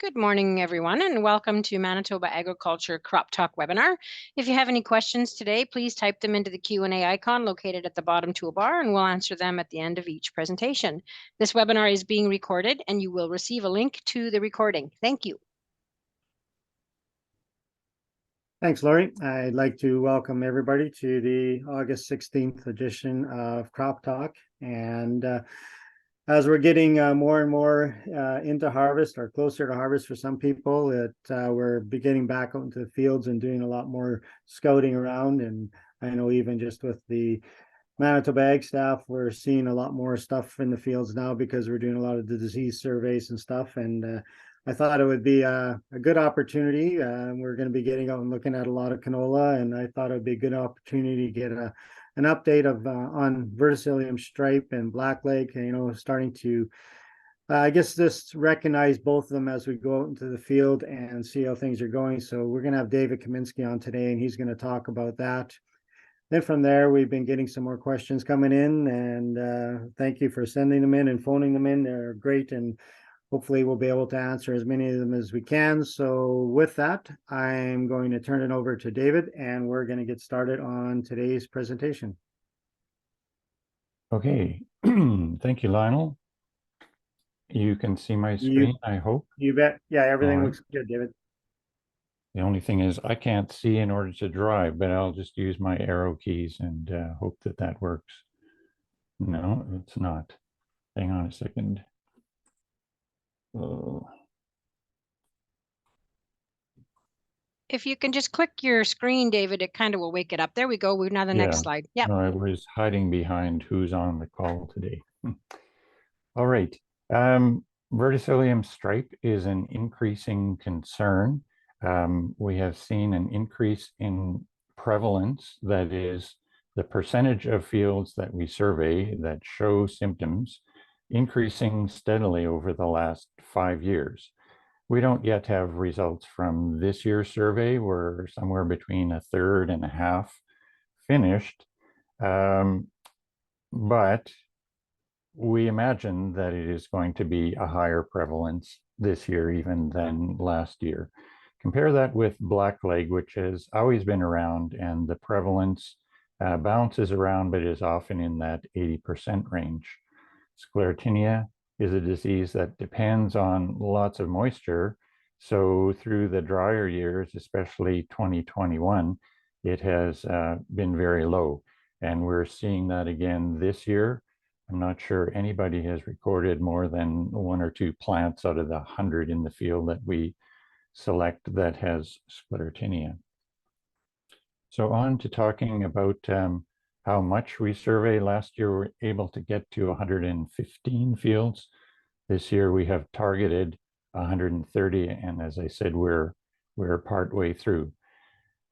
Good morning, everyone, and welcome to Manitoba Agriculture Crop Talk webinar. If you have any questions today, please type them into the Q&A icon located at the bottom toolbar, and we'll answer them at the end of each presentation. This webinar is being recorded, and you will receive a link to the recording. Thank you. Thanks, Lori. I'd like to welcome everybody to the August 16th edition of Crop Talk. And as we're getting more and more into harvest or closer to harvest for some people, we're getting back out into the fields and doing a lot more scouting around. And I know even just with the Manitoba Ag staff, we're seeing a lot more stuff in the fields now because we're doing a lot of the disease surveys and stuff. And I thought it would be a good opportunity. We're going to be getting out and looking at a lot of canola, and I thought it would be a good opportunity to get an update on Verticillium stripe and Blackleg, starting to, I guess, just recognize both of them as we go out into the field and see how things are going. So we're going to have David Kaminsky on today, and he's going to talk about that. Then from there, we've been getting some more questions coming in, and thank you for sending them in and phoning them in. They're great, and hopefully we'll be able to answer as many of them as we can. So with that, I'm going to turn it over to David, and we're going to get started on today's presentation. Okay, thank you, Lionel. You can see my screen, I hope. You bet. Yeah, everything looks good, David. The only thing is I can't see in order to drive, but I'll just use my arrow keys and hope that that works. No, it's not. Hang on a second. If you can just click your screen, David, it kind of will wake it up. There we go. We're now the next slide. Yeah. No, I was hiding behind who's on the call today. All right. Verticillium stripe is an increasing concern. We have seen an increase in prevalence, that is, the percentage of fields that we survey that show symptoms, increasing steadily over the last 5 years. We don't yet have results from this year's survey. We're somewhere between a third and a half finished, but we imagine that it is going to be a higher prevalence this year even than last year. Compare that with Blackleg, which has always been around, and the prevalence bounces around, but is often in that 80% range. Sclerotinia is a disease that depends on lots of moisture. So through the drier years, especially 2021, it has been very low. And we're seeing that again this year. I'm not sure anybody has recorded more than 1 or 2 plants out of the 100 in the field that we select that has sclerotinia. So on to talking about how much we survey. Last year, we were able to get to 115 fields. This year, we have targeted 130, and as I said, we're partway through.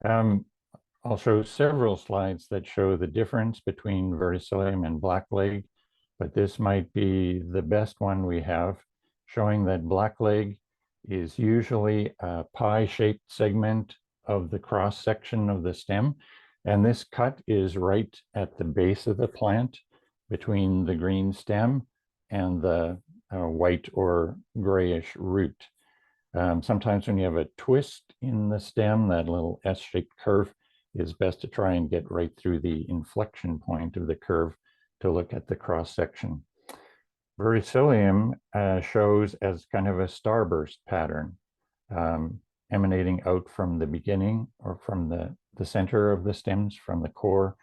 I'll show several slides that show the difference between Verticillium and Blackleg, but this might be the best one we have, showing that Blackleg is usually a pie-shaped segment of the cross-section of the stem. And this cut is right at the base of the plant between the green stem and the white or grayish root. Sometimes when you have a twist in the stem, that little S-shaped curve, is best to try and get right through the inflection point of the curve to look at the cross-section. Verticillium shows as kind of a starburst pattern, emanating out from the beginning or from the center of the stems, from the core,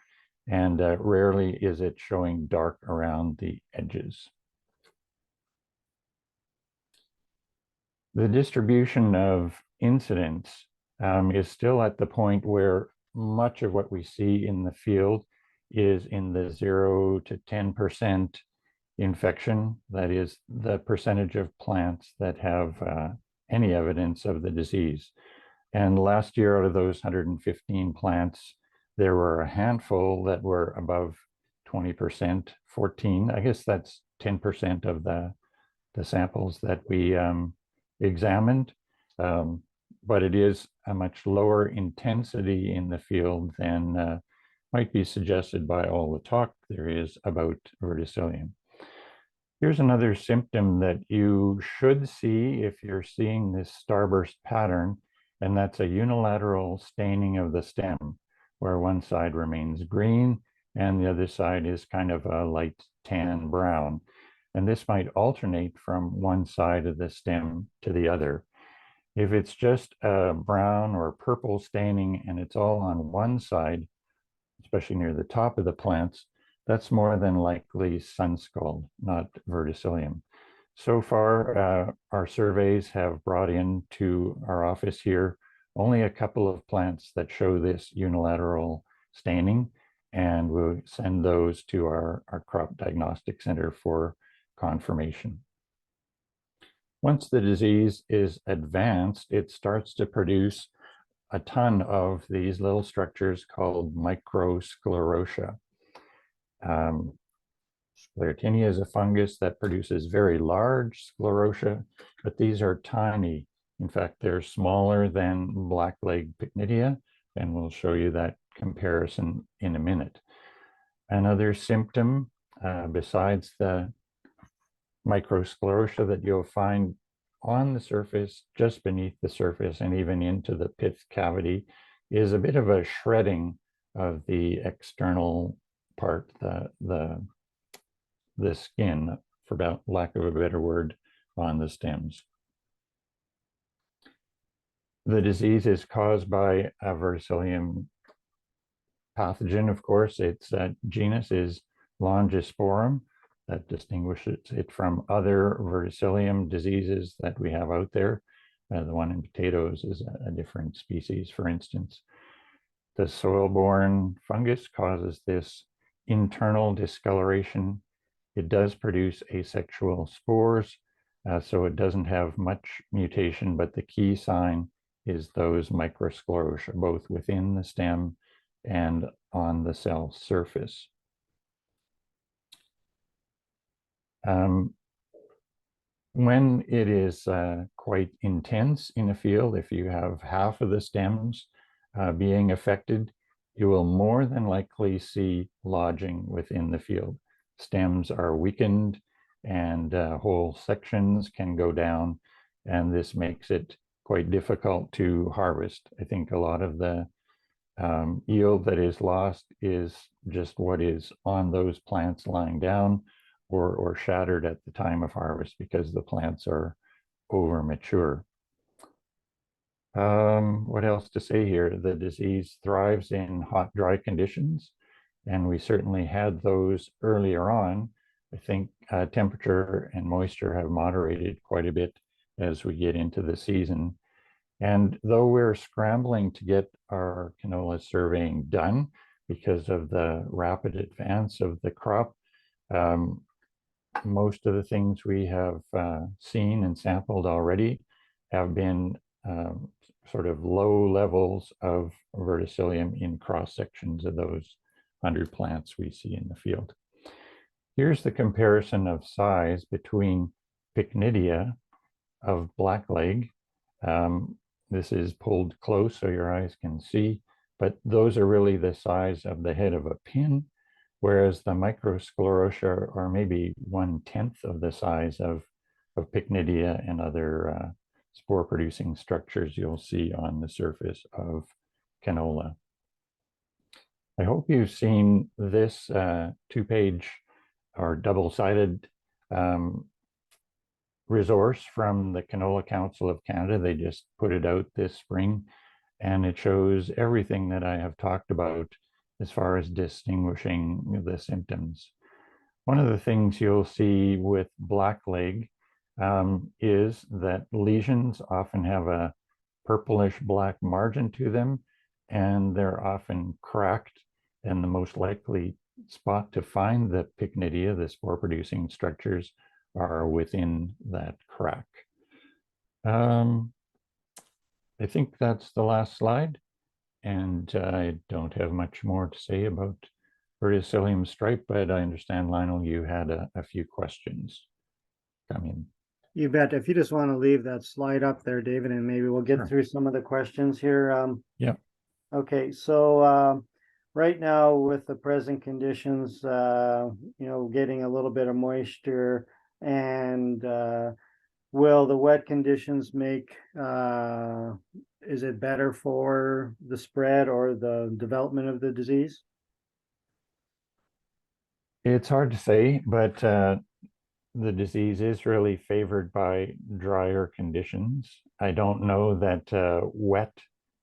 and rarely is it showing dark around the edges. The distribution of incidence is still at the point where much of what we see in the field is in the 0 to 10% infection. That is the percentage of plants that have any evidence of the disease. And last year, out of those 115 plants, there were a handful that were above 20%, 14. I guess that's 10% of the samples that we examined. But it is a much lower intensity in the field than might be suggested by all the talk there is about Verticillium. Here's another symptom that you should see if you're seeing this starburst pattern, and that's a unilateral staining of the stem, where one side remains green and the other side is kind of a light tan brown. And this might alternate from one side of the stem to the other. If it's just a brown or purple staining and it's all on one side, especially near the top of the plants, that's more than likely sun scald, not verticillium. So far, our surveys have brought into our office here only a couple of plants that show this unilateral staining, and we'll send those to our crop diagnostic center for confirmation. Once the disease is advanced, it starts to produce a ton of these little structures called microsclerotia. Sclerotinia is a fungus that produces very large sclerotia, but these are tiny. In fact, they're smaller than blackleg pycnidia, and we'll show you that comparison in a minute. Another symptom, besides the microsclerotia that you'll find on the surface, just beneath the surface, and even into the pith cavity, is a bit of a shredding of the external part, the skin, for lack of a better word, on the stems. The disease is caused by a Verticillium pathogen, of course. Its genus is Longisporum. That distinguishes it from other Verticillium diseases that we have out there. The one in potatoes is a different species, for instance. The soil-borne fungus causes this internal discoloration. It does produce asexual spores, so it doesn't have much mutation, but the key sign is those microsclerotia, both within the stem and on the cell surface. When it is quite intense in a field, if you have half of the stems being affected, you will more than likely see lodging within the field. Stems are weakened and whole sections can go down, and this makes it quite difficult to harvest. I think a lot of the yield that is lost is just what is on those plants lying down or shattered at the time of harvest because the plants are over mature. What else to say here? The disease thrives in hot, dry conditions, and we certainly had those earlier on. I think temperature and moisture have moderated quite a bit as we get into the season. And though we're scrambling to get our canola surveying done because of the rapid advance of the crop, most of the things we have seen and sampled already have been sort of low levels of verticillium in cross sections of those 100 plants we see in the field. Here's the comparison of size between pycnidia of blackleg. This is pulled close so your eyes can see, but those are really the size of the head of a pin, whereas the microsclerotia are maybe 1/10 of the size of pycnidia and other spore-producing structures you'll see on the surface of canola. I hope you've seen this two-page or double-sided resource from the Canola Council of Canada. They just put it out this spring, and it shows everything that I have talked about as far as distinguishing the symptoms. One of the things you'll see with blackleg is that lesions often have a purplish black margin to them, and they're often cracked, and the most likely spot to find the pycnidia, the spore-producing structures, are within that crack. I think that's the last slide, and I don't have much more to say about Verticillium stripe, but I understand, Lionel, you had a few questions come in. You bet. If you just want to leave that slide up there, David, and maybe we'll get through some of the questions here. Yeah. Okay, so right now with the present conditions, getting a little bit of moisture, And will the wet conditions make, is it better for the spread or the development of the disease? It's hard to say, but the disease is really favored by drier conditions. I don't know that wet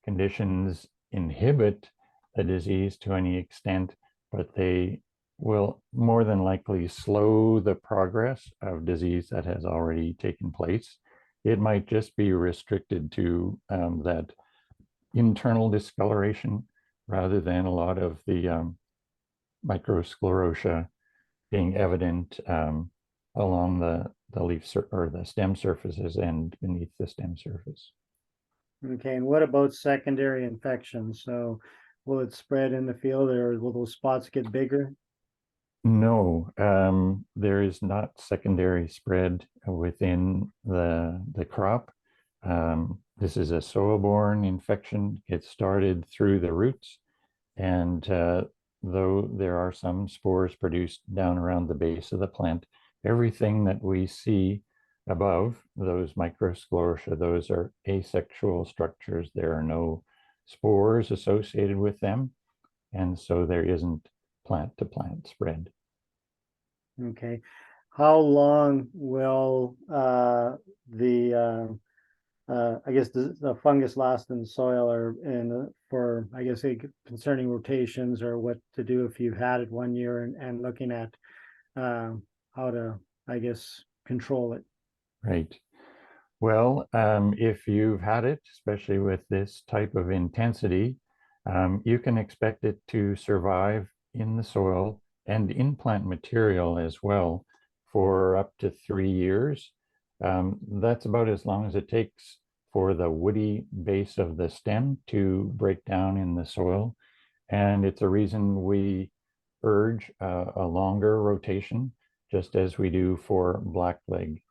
conditions inhibit the disease to any extent, but they will more than likely slow the progress of disease that has already taken place. It might just be restricted to that internal discoloration rather than a lot of the microsclerotia being evident along the leaf or the stem surfaces and beneath the stem surface. Okay, and what about secondary infections? So will it spread in the field, or will those spots get bigger? No, there is not secondary spread within the crop. This is a soil-borne infection. It started through the roots, and though there are some spores produced down around the base of the plant, everything that we see above those microsclerotia, those are asexual structures. There are no spores associated with them, and so there isn't plant-to-plant spread. Okay, how long will I guess the fungus last in the soil, or for, I guess, concerning rotations, or what to do if you've had it one year, and looking at how to, I guess, control it? Right. Well, if you've had it, especially with this type of intensity, you can expect it to survive in the soil and in plant material as well for up to 3 years. That's about as long as it takes for the woody base of the stem to break down in the soil. And it's a reason we urge a longer rotation, just as we do for blackleg,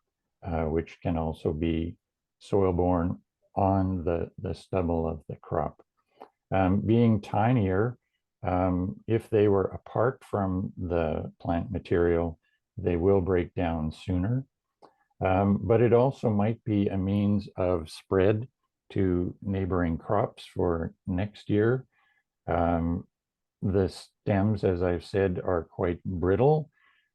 which can also be soil-borne on the stubble of the crop. Being tinier, if they were apart from the plant material, they will break down sooner. But it also might be a means of spread to neighboring crops for next year. The stems, as I've said, are quite brittle,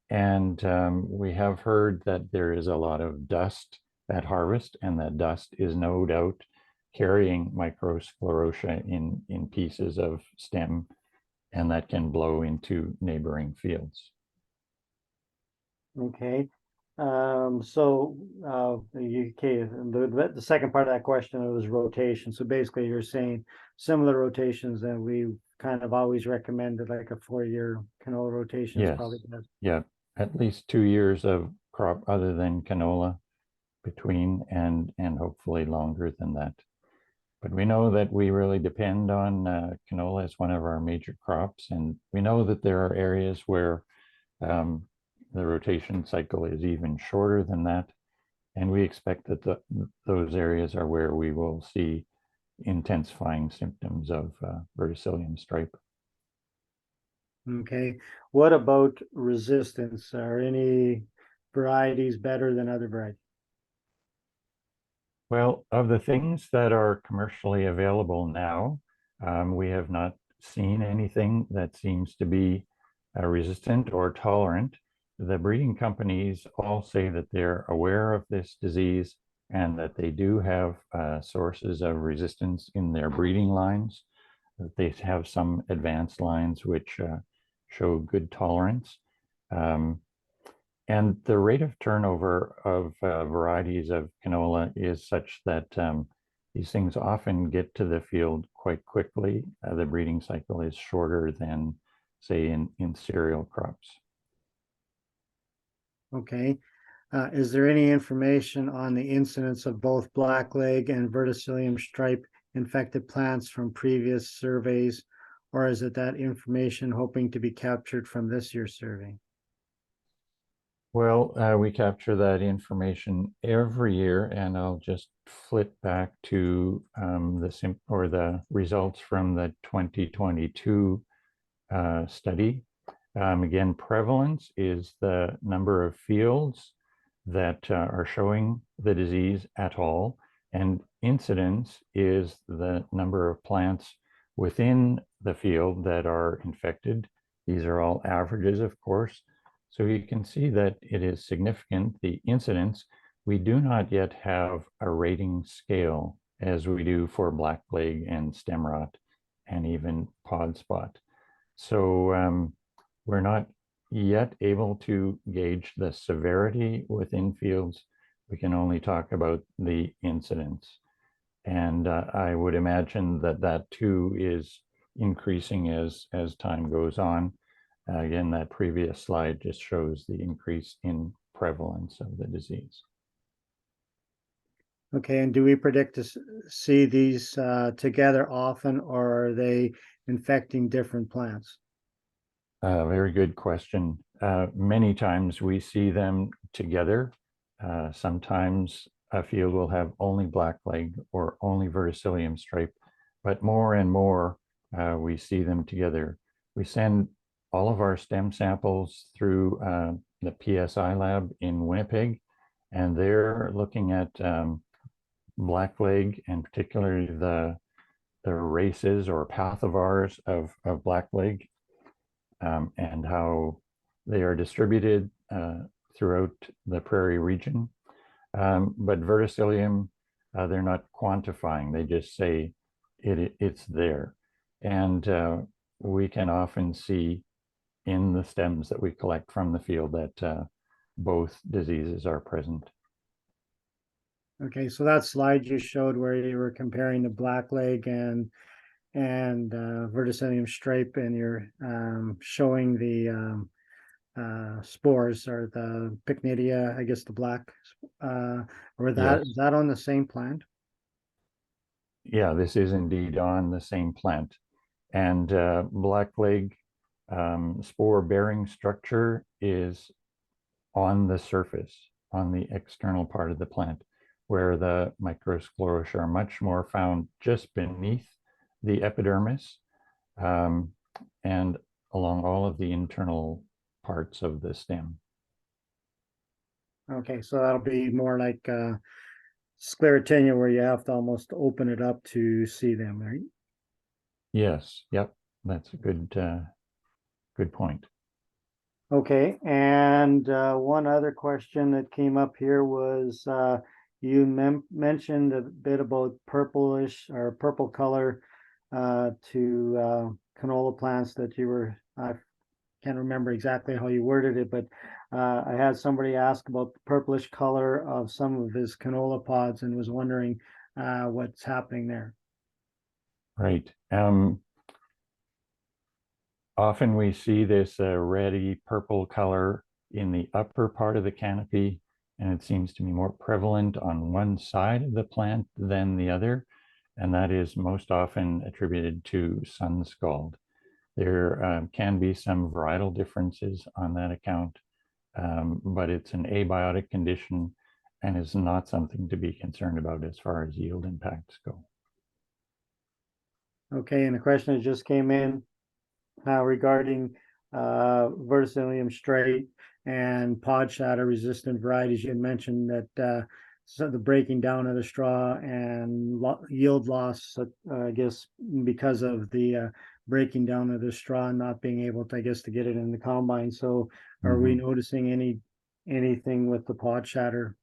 and we have heard that there is a lot of dust at harvest, and that dust is no doubt carrying microsclerotia in pieces of stem, and that can blow into neighboring fields. Okay. So okay, the second part of that question was rotation. So basically you're saying similar rotations that we kind of always recommended, like a 4-year canola rotation is Yes. probably best. Yeah, at least 2 years of crop other than canola between, and hopefully longer than that. But we know that we really depend on canola as one of our major crops, and we know that there are areas where the rotation cycle is even shorter than that, and we expect that those areas are where we will see intensifying symptoms of verticillium stripe. Okay. What about resistance? Are any varieties better than other varieties? Well, of the things that are commercially available now, we have not seen anything that seems to be resistant or tolerant. The breeding companies all say that they're aware of this disease and that they do have sources of resistance in their breeding lines, that they have some advanced lines which show good tolerance. And the rate of turnover of varieties of canola is such that these things often get to the field quite quickly. The breeding cycle is shorter than, say, in cereal crops. Okay. Is there any information on the incidence of both blackleg and verticillium stripe infected plants from previous surveys, or is it that information hoping to be captured from this year's survey? Well, we capture that information every year, and I'll just flip back to the results from the 2022 study. Again, prevalence is the number of fields that are showing the disease at all. And incidence is the number of plants within the field that are infected. These are all averages, of course. So you can see that it is significant, the incidence. We do not yet have a rating scale as we do for blackleg and stem rot and even pod spot. So we're not yet able to gauge the severity within fields. We can only talk about the incidence. And I would imagine that that too is increasing as time goes on. Again, that previous slide just shows the increase in prevalence of the disease. Okay, and do we predict to see these together often, or are they infecting different plants? Very good question. Many times we see them together. Sometimes a field will have only blackleg or only verticillium stripe, but more and more we see them together. We send all of our stem samples through the PSI lab in Winnipeg, and they're looking at blackleg, and particularly the races or pathivars of blackleg, and how they are distributed throughout the prairie region. But verticillium, they're not quantifying. They just say it's there. And we can often see in the stems that we collect from the field that both diseases are present. Okay, so that slide you showed where you were comparing the blackleg and verticillium stripe, and you're showing the spores or the pycnidia, I guess the black, or that Yes. is that on the same plant? Yeah, this is indeed on the same plant. And blackleg spore bearing structure is on the surface, on the external part of the plant, where the microsclerotia are much more found just beneath the epidermis and along all of the internal parts of the stem. Okay, so that'll be more like sclerotinia, where you have to almost open it up to see them, right? Yes, yep, that's a good point. Okay, and one other question that came up here was you mentioned a bit about purplish or purple color to canola plants that you were, I can't remember exactly how you worded it, but I had somebody ask about the purplish color of some of his canola pods and was wondering what's happening there. Right. Often we see this reddy purple color in the upper part of the canopy, and it seems to be more prevalent on one side of the plant than the other, and that is most often attributed to sun scald. There can be some varietal differences on that account, but it's an abiotic condition and is not something to be concerned about as far as yield impacts go. Okay, and the question that just came in regarding verticillium stripe and pod shatter resistant varieties. You had mentioned that so the breaking down of the straw and yield loss, I guess, because of the breaking down of the straw and not being able to, I guess, to get it in the combine. So are we noticing anything with the pod shatter?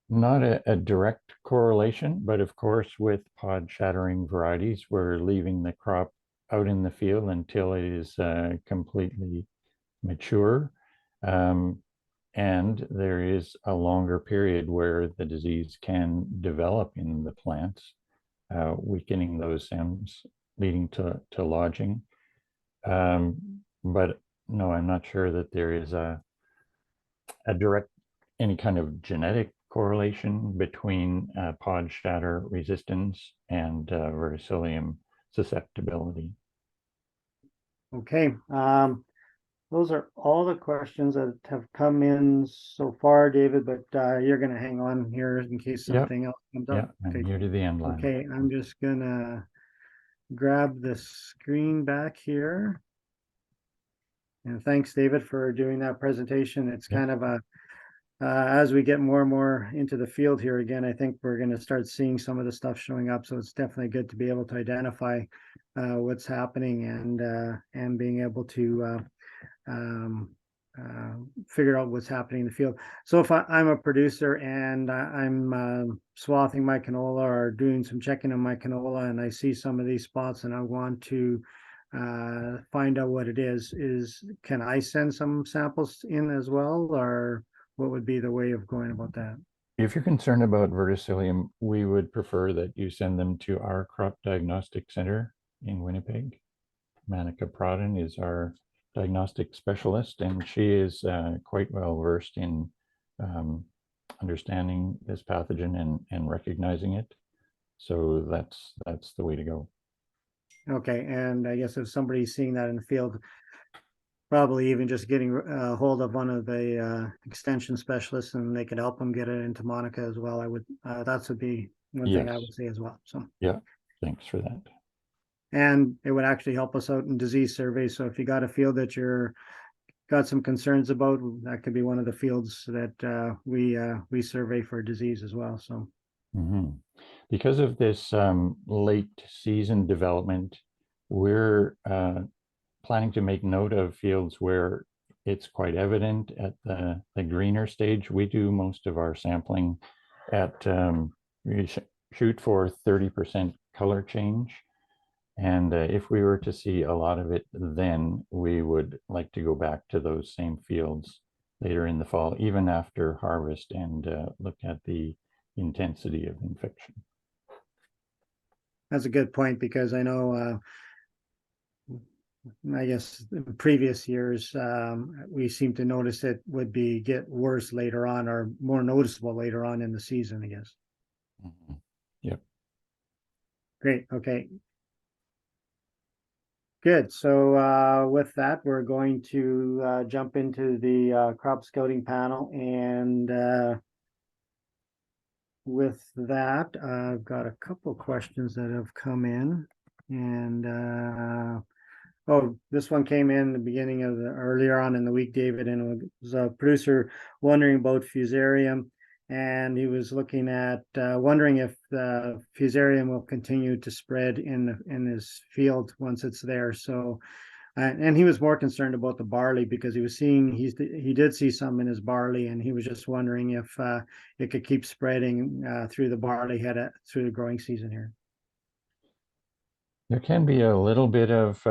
Not a direct correlation, but of course, with pod shattering varieties, we're leaving the crop out in the field until it is completely mature. And there is a longer period where the disease can develop in the plants, weakening those stems, leading to lodging. But no, I'm not sure that there is a direct, any kind of genetic correlation between pod shatter resistance and verticillium susceptibility. Okay, those are all the questions that have come in so far, David, but you're going to hang on here in case something else comes up. Yeah, I'm here to the end line. Okay, I'm just going to grab the screen back here. And thanks, David, for doing that presentation. It's Yeah. kind of a, as we get more and more into the field here again, I think we're going to start seeing some of the stuff showing up. So it's definitely good to be able to identify what's happening and being able to figure out what's happening in the field. So if I'm a producer and I'm swathing my canola or doing some checking on my canola and I see some of these spots and I want to find out what it is can I send some samples in as well, or what would be the way of going about that? If you're concerned about verticillium, we would prefer that you send them to our crop diagnostic center in Winnipeg. Monica Prodden is our diagnostic specialist, and she is quite well versed in understanding this pathogen and recognizing it. So that's the way to go. Okay, and I guess if somebody's seeing that in the field, probably even just getting a hold of one of the extension specialists and they could help them get it into Monica as well. I would, that would be one thing I Yes. would say as well. So, Yeah, thanks for that. and it would actually help us out in disease surveys. So if you got a field that you're got some concerns about, that could be one of the fields that we survey for disease as well. So, Because of this late season development, we're planning to make note of fields where it's quite evident at the greener stage. We do most of our sampling at, we shoot for 30% color change. And if we were to see a lot of it, then we would like to go back to those same fields later in the fall, even after harvest, and look at the intensity of infection. that's a good point, because I know I guess in previous years, we seem to notice it would get worse later on, or more noticeable later on in the season, I guess. Yep. Great. Okay. Good. So with that, we're going to jump into the crop scouting panel. And with that, I've got a couple questions that have come in. And oh, this one came in the beginning of earlier on in the week, David, and it was a producer wondering about fusarium, and he was looking at wondering if the fusarium will continue to spread in his field once it's there. So, and he was more concerned about the barley, because he did see some in his barley, and he was just wondering if it could keep spreading through the barley through the growing season here. There can be a little bit of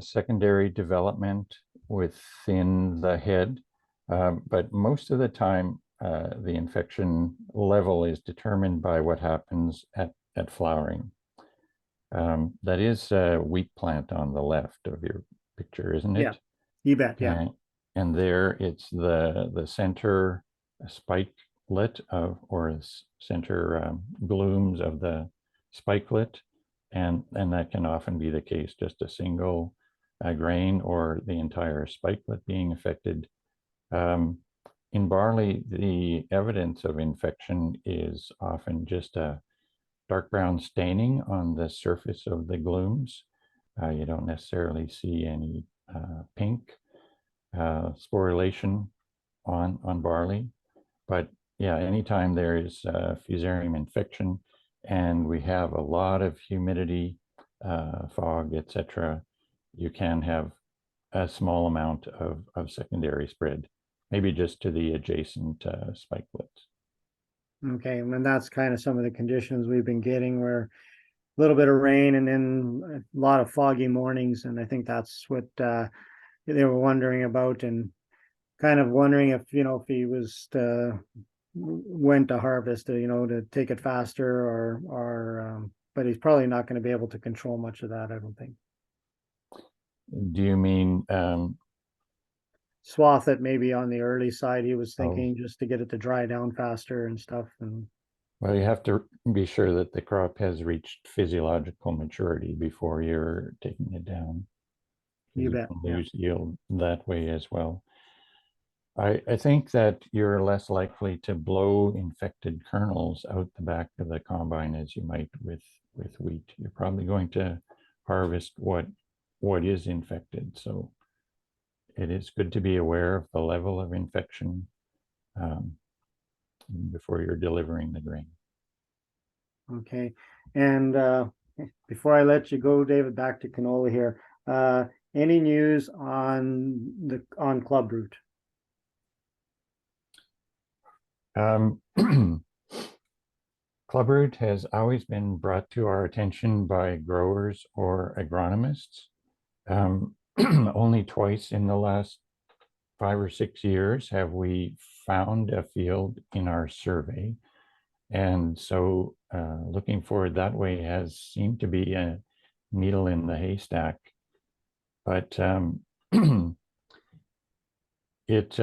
secondary development within the head, but most of the time the infection level is determined by what happens at flowering. That is a wheat plant on the left of your picture, isn't it? Yeah, you bet. Yeah. And there it's the center spikelet or center glooms of the spikelet. And that can often be the case, just a single grain or the entire spikelet being affected. In barley, the evidence of infection is often just a dark brown staining on the surface of the glooms. You don't necessarily see any pink sporulation on barley. But yeah, anytime there is fusarium infection and we have a lot of humidity, fog, etc., you can have a small amount of secondary spread, maybe just to the adjacent spikelets. Okay, and that's kind of some of the conditions we've been getting, where a little bit of rain and then a lot of foggy mornings. And I think that's what they were wondering about, and kind of wondering if if he was when to harvest, to take it faster, or but he's probably not going to be able to control much of that, I don't think. Do you mean Swath it maybe on the early side, he was thinking, just to get it to dry down faster and stuff. And well, you have to be sure that the crop has reached physiological maturity before you're taking it down. you bet. Can lose yield that way as well. I think that you're less likely to blow infected kernels out the back of the combine as you might with wheat. You're probably going to harvest what is infected. So it is good to be aware of the level of infection before you're delivering the grain. Okay. And before I let you go, David, back to canola here, any news on clubroot? Clubroot has always been brought to our attention by growers or agronomists. Only twice in the last 5 or 6 years have we found a field in our survey. And so looking forward that way has seemed to be a needle in the haystack. But it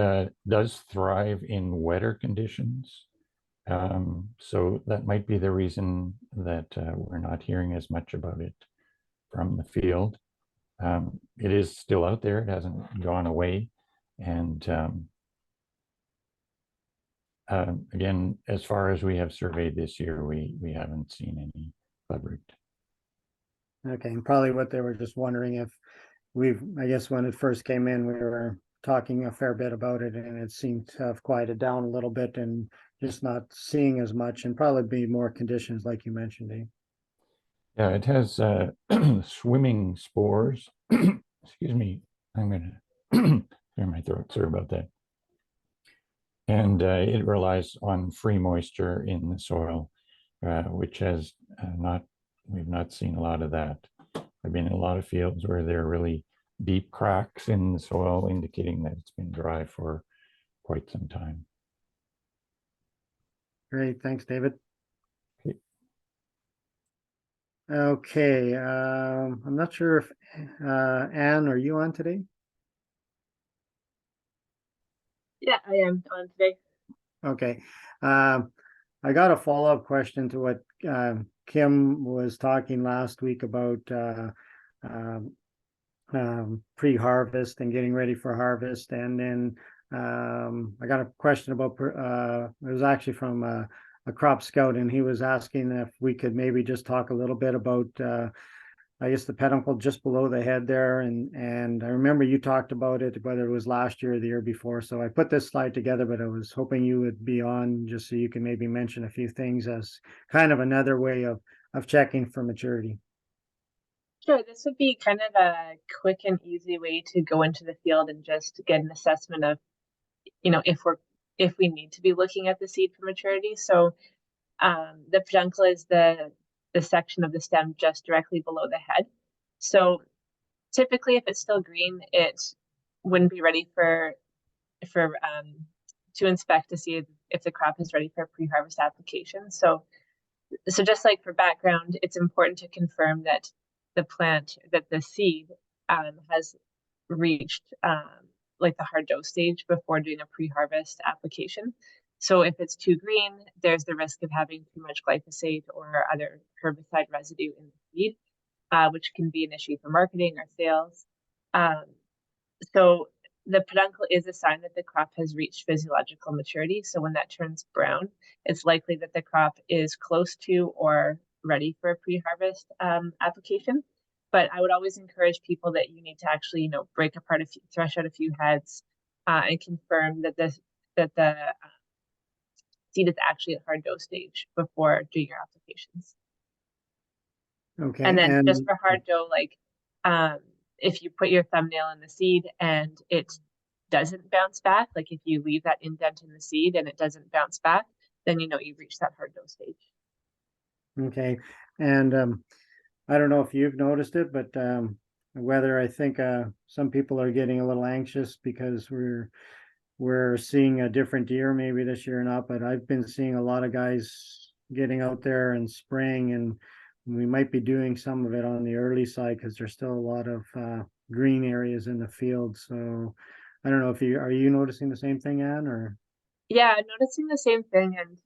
does thrive in wetter conditions. So that might be the reason that we're not hearing as much about it from the field. It is still out there. It hasn't gone away. And again, as far as we have surveyed this year, we haven't seen any clubroot. Okay, and probably what they were just wondering if I guess when it first came in, we were talking a fair bit about it, and it seemed to have quieted down a little bit and just not seeing as much, and probably be more conditions like you mentioned, Dave. Yeah, it has swimming spores. Excuse me, I'm gonna clear my throat. Sorry about that. And it relies on free moisture in the soil, which has we've not seen a lot of that. I've been in a lot of fields where there are really deep cracks in the soil, indicating that it's been dry for quite some time. Great, thanks, David. Okay. Okay, I'm not sure if Anne, are you on today? Yeah, I am on today. Okay. I got a follow-up question to what Kim was talking last week about pre-harvest and getting ready for harvest. And then I got a question about, it was actually from a crop scout, and he was asking if we could maybe just talk a little bit about I guess the peduncle just below the head there, and I remember you talked about it, whether it was last year or the year before. So I put this slide together, but I was hoping you would be on just so you can maybe mention a few things as kind of another way of checking for maturity. Sure, this would be kind of a quick and easy way to go into the field and just get an assessment of, if we need to be looking at the seed for maturity. So the peduncle is the section of the stem just directly below the head. So typically, if it's still green, it wouldn't be ready for to inspect to see if the crop is ready for pre-harvest application. So just like for background, it's important to confirm that the seed has reached like the hard dough stage before doing a pre-harvest application. So if it's too green, there's the risk of having too much glyphosate or other herbicide residue in the seed, which can be an issue for marketing or sales. So the peduncle is a sign that the crop has reached physiological maturity. So when that turns brown, it's likely that the crop is close to or ready for a pre-harvest application. But I would always encourage people that you need to actually, break apart thresh out a few heads, and confirm that the seed is actually at hard dough stage before doing your applications. Okay. And then just for hard dough, like if you put your thumbnail in the seed and it doesn't bounce back, like if you leave that indent in the seed and it doesn't bounce back, then you've reached that hard dough stage. Okay. And I don't know if you've noticed it, but whether I think some people are getting a little anxious because we're seeing a different deer maybe this year or not, but I've been seeing a lot of guys getting out there and spraying, and we might be doing some of it on the early side because there's still a lot of green areas in the field. So I don't know if are you noticing the same thing, Anne, or? Yeah, I'm noticing the same thing, and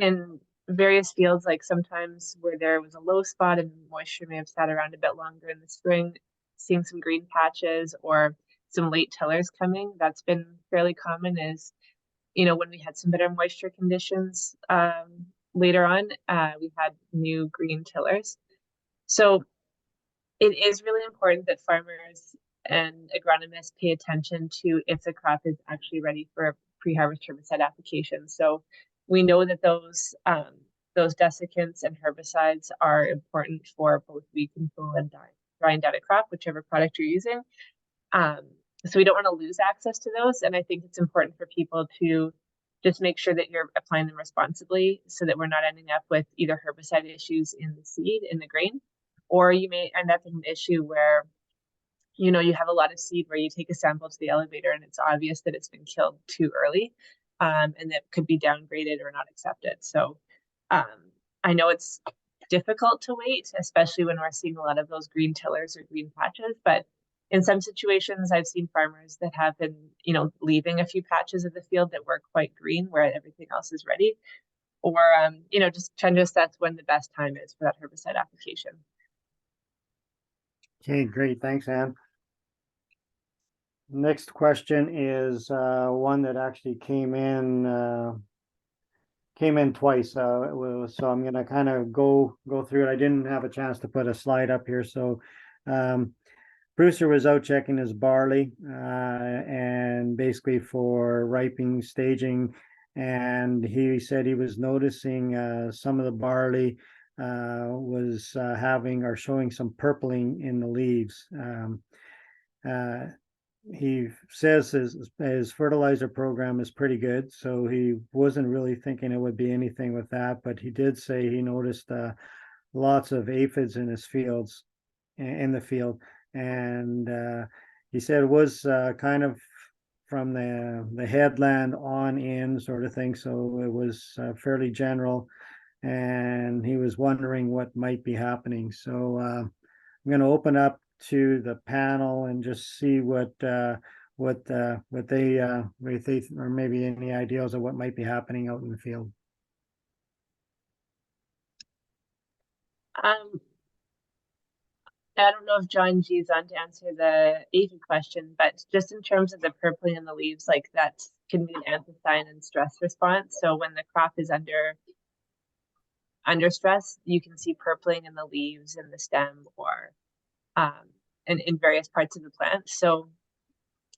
in various fields, like sometimes where there was a low spot and moisture may have sat around a bit longer in the spring, seeing some green patches or some late tillers coming. That's been fairly common is, when we had some better moisture conditions later on, we had new green tillers. So it is really important that farmers and agronomists pay attention to if the crop is actually ready for a pre-harvest herbicide application. So we know that those desiccants and herbicides are important for both weed control and dry and dyed crop, whichever product you're using. So we don't want to lose access to those. And I think it's important for people to just make sure that you're applying them responsibly so that we're not ending up with either herbicide issues in the seed, in the grain, or you may end up in an issue where, you know, you have a lot of seed where you take a sample to the elevator and it's obvious that it's been killed too early, and that could be downgraded or not accepted. So I know it's difficult to wait, especially when we're seeing a lot of those green tillers or green patches, but in some situations, I've seen farmers that have been, you know, leaving a few patches of the field that were quite green where everything else is ready, or, you know, just trying to assess when the best time is for that herbicide application. Okay, great. Thanks, Anne. Next question is one that actually came in twice. So I'm going to kind of go through it. I didn't have a chance to put a slide up here. So Brewster was out checking his barley and basically for ripening, staging, and he said he was noticing some of the barley was having or showing some purpling in the leaves. He says his fertilizer program is pretty good, so he wasn't really thinking it would be anything with that, but he did say he noticed lots of aphids in his fields, in the field, and he said it was kind of from the headland on in sort of thing, so it was fairly general, and he was wondering what might be happening. So I'm going to open up to the panel and just see what they or maybe any ideas of what might be happening out in the field. I don't know if John G is on to answer the aphid question, but just in terms of the purpling in the leaves, like that can be an anthracene and stress response. So when the crop is under stress, you can see purpling in the leaves and the stem, or in various parts of the plant. So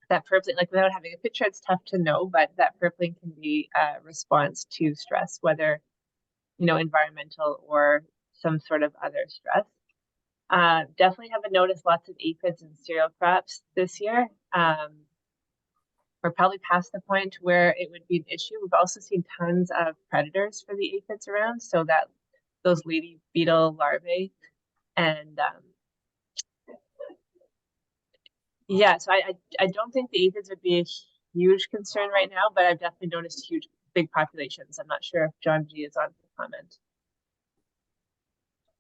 that purpling, like without having a picture, it's tough to know, but that purpling can be a response to stress, whether, you know, environmental or some sort of other stress. Definitely haven't noticed lots of aphids in cereal crops this year. We're probably past the point where it would be an issue. We've also seen tons of predators for the aphids around, so that those lady beetle larvae, and yeah, so I don't think the aphids would be a huge concern right now, but I've definitely noticed big populations. I'm not sure if John G is on to comment.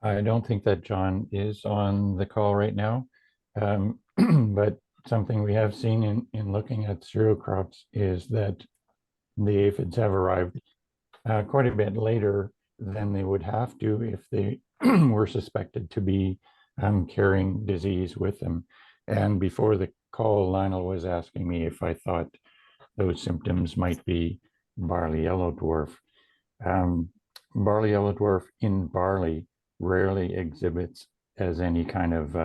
I don't think that John is on the call right now, but something we have seen in looking at cereal crops is that the aphids have arrived quite a bit later than they would have to if they were suspected to be carrying disease with them. And before the call, Lionel was asking me if I thought those symptoms might be barley yellow dwarf. Barley yellow dwarf in barley rarely exhibits as any kind of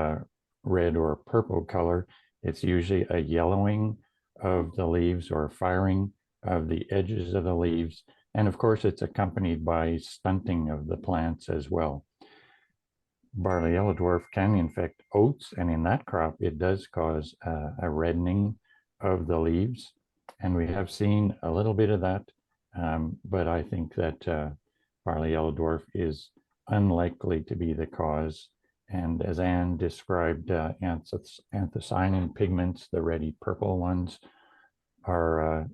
red or purple color. It's usually a yellowing of the leaves or firing of the edges of the leaves. And of course, it's accompanied by stunting of the plants as well. Barley yellow dwarf can infect oats, and in that crop, it does cause a reddening of the leaves. And we have seen a little bit of that, but I think that barley yellow dwarf is unlikely to be the cause. And as Anne described, anthocyanin pigments, the reddy purple ones, are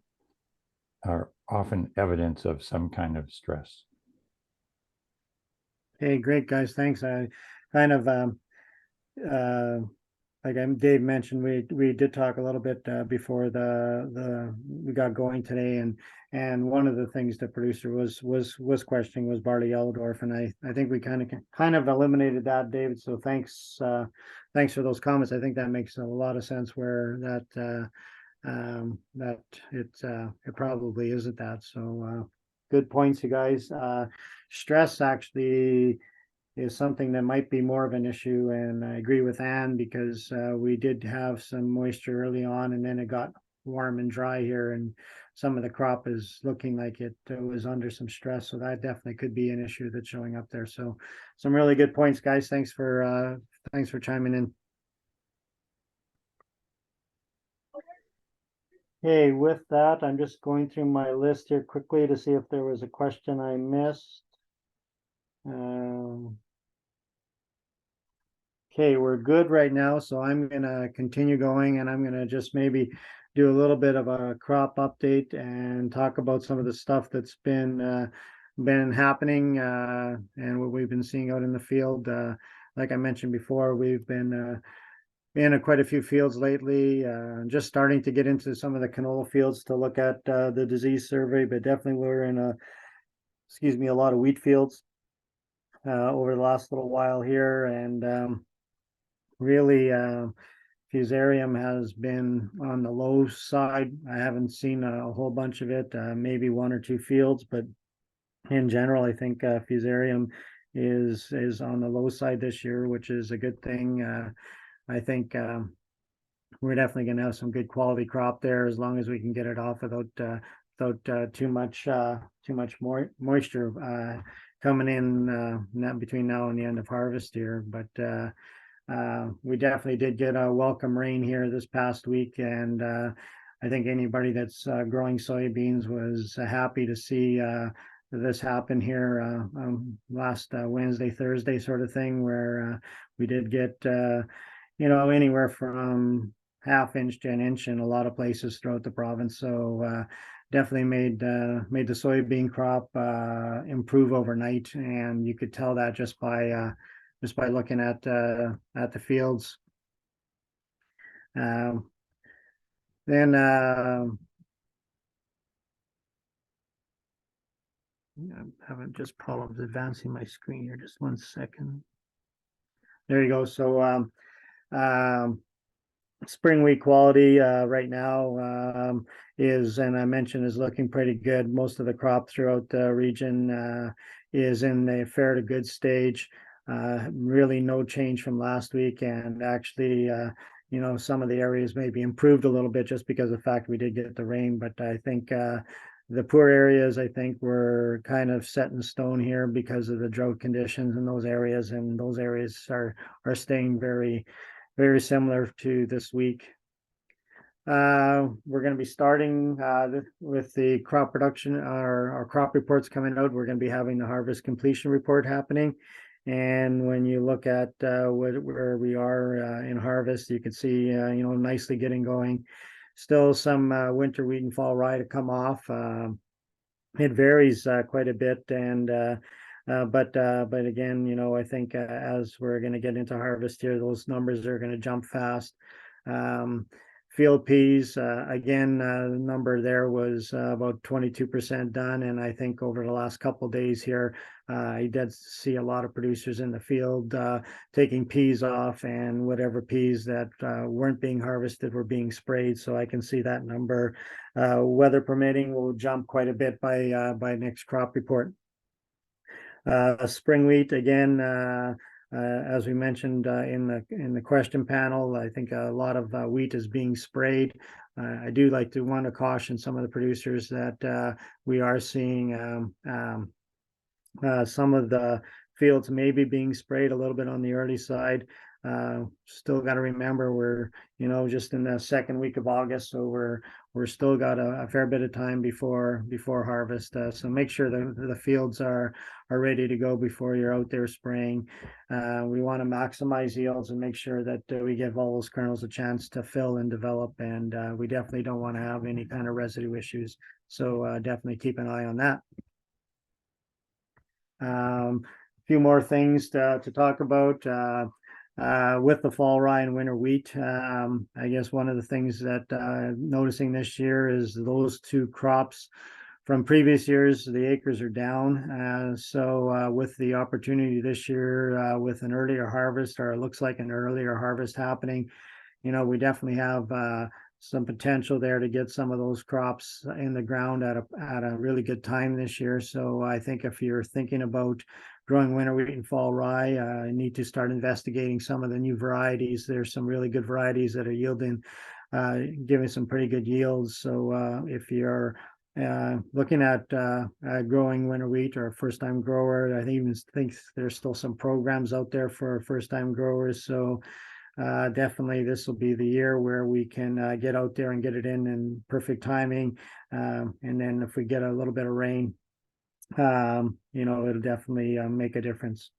often evidence of some kind of stress. Hey, great guys, thanks. I kind of like Dave mentioned, we did talk a little bit before we got going today, and one of the things the producer was questioning was barley yellow dwarf, and I think we kind of eliminated that, David. So thanks for those comments. I think that makes a lot of sense where that it probably isn't that. So good points, you guys. Stress actually is something that might be more of an issue. And I agree with Anne, because we did have some moisture early on, and then it got warm and dry here, and some of the crop is looking like it was under some stress. So that definitely could be an issue that's showing up there. So some really good points, guys. Thanks for chiming in. Okay, with that, I'm just going through my list here quickly to see if there was a question I missed. Okay, we're good right now, so I'm gonna continue going, and I'm gonna just maybe do a little bit of a crop update and talk about some of the stuff that's been happening and what we've been seeing out in the field. Like I mentioned before, we've been in quite a few fields lately, just starting to get into some of the canola fields to look at the disease survey, but definitely we're in a lot of wheat fields over the last little while here, and really Fusarium has been on the low side. I haven't seen a whole bunch of it, maybe one or two fields, but in general, I think Fusarium is on the low side this year, which is a good thing. I think we're definitely going to have some good quality crop there, as long as we can get it off without too much moisture coming in between now and the end of harvest here. But we definitely did get a welcome rain here this past week, and I think anybody that's growing soybeans was happy to see this happen here last Wednesday, Thursday sort of thing, where we did get anywhere from half-inch to an inch in a lot of places throughout the province. So definitely made the soybean crop improve overnight, and you could tell that just by looking at the fields. Then I haven't just problems advancing my screen here. Just 1 second. There you go. So spring wheat quality right now is, and I mentioned, is looking pretty good. Most of the crop throughout the region is in the fair to good stage. Really no change from last week, and actually some of the areas maybe improved a little bit just because of the fact we did get the rain. But I think the poor areas, I think, were kind of set in stone here because of the drought conditions in those areas, and those areas are staying very, very similar to this week. We're going to be starting with the crop production. Our crop reports coming out. We're going to be having the harvest completion report happening. And when you look at where we are in harvest, you can see, nicely getting going. Still some winter wheat and fall rye to come off. It varies quite a bit, and but again, I think as we're going to get into harvest here, those numbers are going to jump fast. Field peas, again, the number there was about 22% done, and I think over the last couple of days here, I did see a lot of producers in the field taking peas off, and whatever peas that weren't being harvested were being sprayed. So I can see that number, weather permitting, will jump quite a bit by next crop report. Spring wheat, again, as we mentioned in the question panel, I think a lot of wheat is being sprayed. I do want to caution some of the producers that we are seeing some of the fields maybe being sprayed a little bit on the early side. Still got to remember we're just in the second week of August, so we're still got a fair bit of time before harvest. So make sure the fields are ready to go before you're out there spraying. We want to maximize yields and make sure that we give all those kernels a chance to fill and develop, and we definitely don't want to have any kind of residue issues. So definitely keep an eye on that. A few more things to talk about with the fall rye and winter wheat. I guess one of the things that noticing this year is those two crops from previous years, the acres are down. So with the opportunity this year with an earlier harvest, or it looks like an earlier harvest happening, we definitely have some potential there to get some of those crops in the ground at a really good time this year. So I think if you're thinking about growing winter wheat and fall rye, you need to start investigating some of the new varieties. There's some really good varieties that are yielding, giving some pretty good yields. So if you're looking at growing winter wheat or a first-time grower, I even think there's still some programs out there for first-time growers. So definitely this will be the year where we can get out there and get it in perfect timing. And then if we get a little bit of rain, it'll definitely make a difference.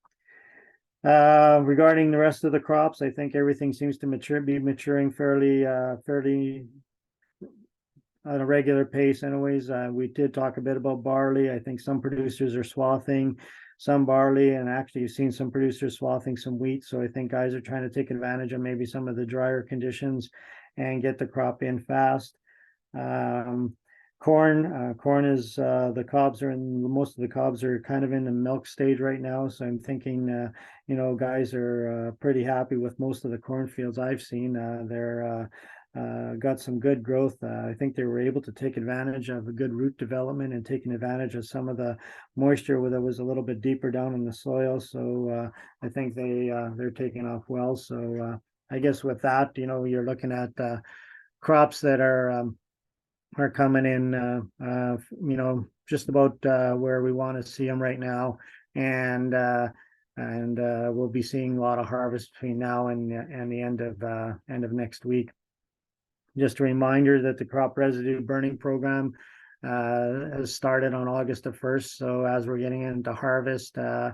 Regarding the rest of the crops, I think everything seems to be maturing fairly at a regular pace anyways. We did talk a bit about barley. I think some producers are swathing some barley, and actually you've seen some producers swathing some wheat. So I think guys are trying to take advantage of maybe some of the drier conditions and get the crop in fast. Corn is the cobs are in, most of the cobs are kind of in the milk stage right now. So I'm thinking, guys are pretty happy with most of the cornfields I've seen. They're got some good growth. I think they were able to take advantage of a good root development and taking advantage of some of the moisture that was a little bit deeper down in the soil. So I think they're taking off well. So I guess with that, you're looking at crops that are coming in, just about where we want to see them right now, and we'll be seeing a lot of harvest between now and the end of next week. Just a reminder that the crop residue burning program has started on August the 1st. So as we're getting into harvest, I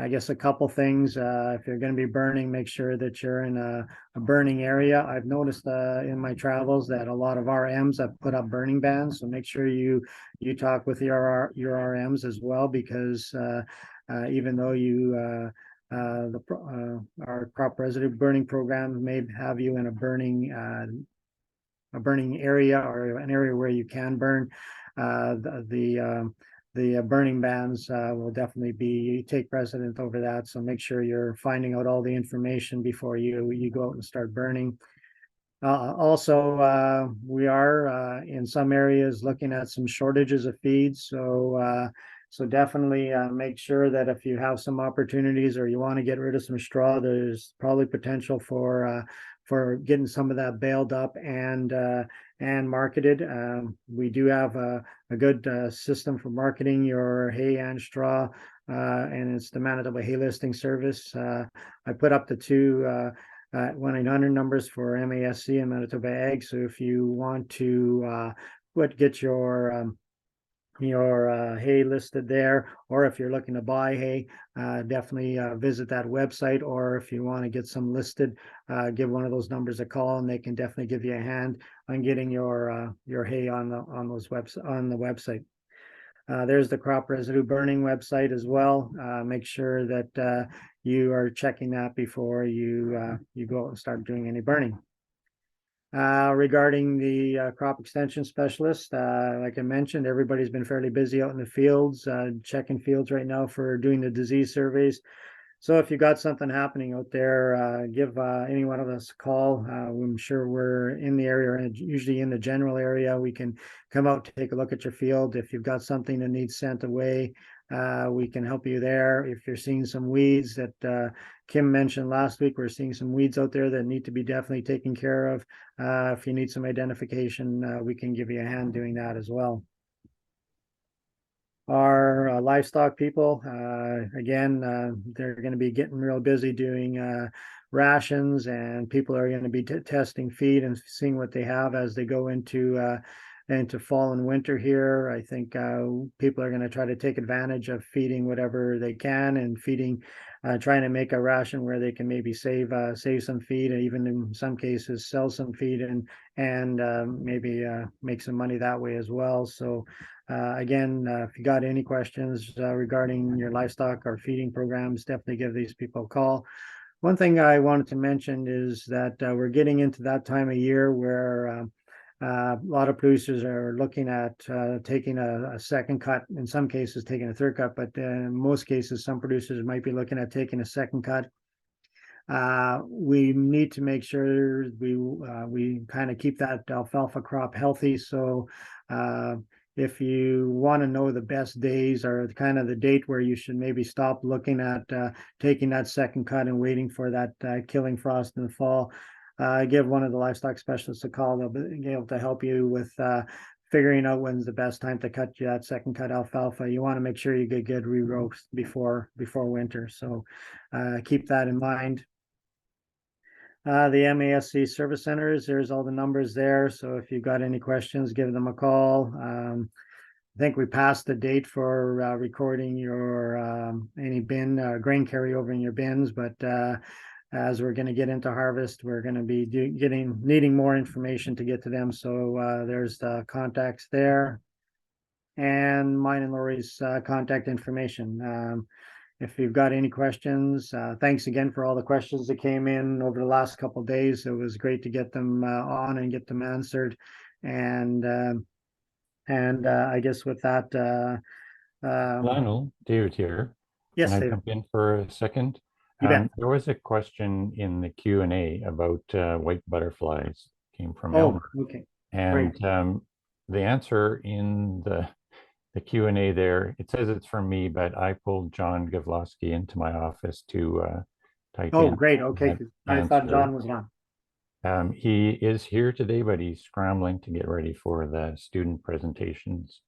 guess a couple things. If you're going to be burning, make sure that you're in a burning area. I've noticed in my travels that a lot of RMs have put up burning bans. So make sure you talk with your RMs as well, because even though our crop residue burning program may have you in a burning area or an area where you can burn, the burning bans will definitely take precedent over that. So make sure you're finding out all the information before you go out and start burning. Also, we are in some areas looking at some shortages of feeds. So definitely make sure that if you have some opportunities or you want to get rid of some straw, there's probably potential for getting some of that baled up and marketed. We do have a good system for marketing your hay and straw, and it's the Manitoba Hay Listing Service. I put up the two 1-800 numbers for MASC and Manitoba Ag. So if you want to get your hay listed there, or if you're looking to buy hay, definitely visit that website. Or if you want to get some listed, give one of those numbers a call, and they can definitely give you a hand on getting your hay on the website. There's the crop residue burning website as well. Make sure that you are checking that before you go out and start doing any burning. Regarding the crop extension specialist, like I mentioned, everybody's been fairly busy out in the fields, checking fields right now for doing the disease surveys. So if you got something happening out there, give any one of us a call. I'm sure we're in the area, and usually in the general area. We can come out to take a look at your field. If you've got something that needs sent away, we can help you there. If you're seeing some weeds that Kim mentioned last week, we're seeing some weeds out there that need to be definitely taken care of. If you need some identification, we can give you a hand doing that as well. Our livestock people, again, they're going to be getting real busy doing rations, and people are going to be testing feed and seeing what they have as they go into fall and winter here. I think people are going to try to take advantage of feeding whatever they can, and trying to make a ration where they can maybe save some feed, and even in some cases sell some feed and maybe make some money that way as well. So again, if you got any questions regarding your livestock or feeding programs, definitely give these people a call. One thing I wanted to mention is that we're getting into that time of year where a lot of producers are looking at taking a second cut, in some cases taking a third cut, but in most cases, some producers might be looking at taking a second cut. We need to make sure we kind of keep that alfalfa crop healthy. So if you want to know the best days or kind of the date where you should maybe stop looking at taking that second cut and waiting for that killing frost in the fall, give one of the livestock specialists a call. They'll be able to help you with figuring out when's the best time to cut you that second cut alfalfa. You want to make sure you get good re-roast before winter. So keep that in mind. The MASC service centers, there's all the numbers there. So if you've got any questions, give them a call. I think we passed the date for recording your any bin grain carryover in your bins, but as we're going to get into harvest, we're going to be needing more information to get to them. So there's the contacts there, and mine and Lori's contact information. If you've got any questions, thanks again for all the questions that came in over the last couple of days. It was great to get them on and get them answered. And I guess with that, Lionel, David here. yes, Can I David, jump in for a second? you bet. There was a question in the Q&A about white butterflies, came from Oh, Elmer. okay. And the answer in the Q&A there, it says it's from me, but I pulled John Gavlowski into my office to type Oh, in great. Okay. that I thought answer. John was on. He is here today, but he's scrambling to get ready for the student presentations.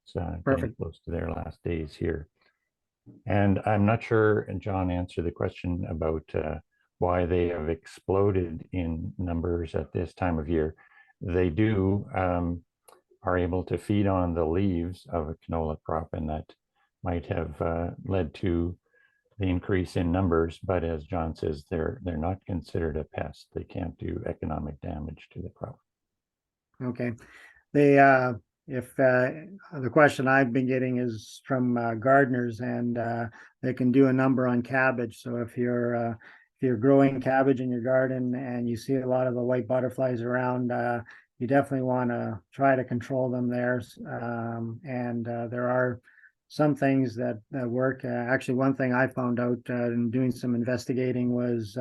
It's getting Perfect. close to their last days here. And I'm not sure John answered the question about why they have exploded in numbers at this time of year. They are able to feed on the leaves of a canola crop, and that might have led to the increase in numbers. But as John says, they're not considered a pest. They can't do economic damage to the crop. Okay. If the question I've been getting is from gardeners, and they can do a number on cabbage. So if you're growing cabbage in your garden and you see a lot of the white butterflies around, you definitely want to try to control them there. And there are some things that work. Actually, one thing I found out in doing some investigating was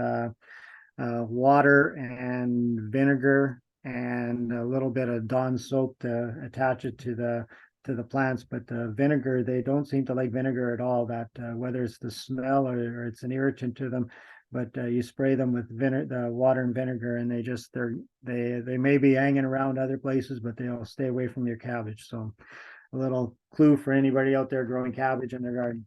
water and vinegar and a little bit of Dawn soap to attach it to the plants. But the vinegar, they don't seem to like vinegar at all. That whether it's the smell or it's an irritant to them. But you spray them with the water and vinegar, and they may be hanging around other places, but they'll stay away from your cabbage. So a little clue for anybody out there growing cabbage in their garden.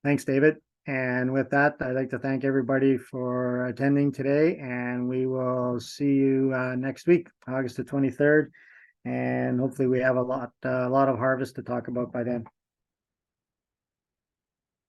Thanks, David. And with that, I'd like to thank everybody for attending today, and we will see you next week, August the 23rd. And hopefully we have a lot of harvest to talk about by then.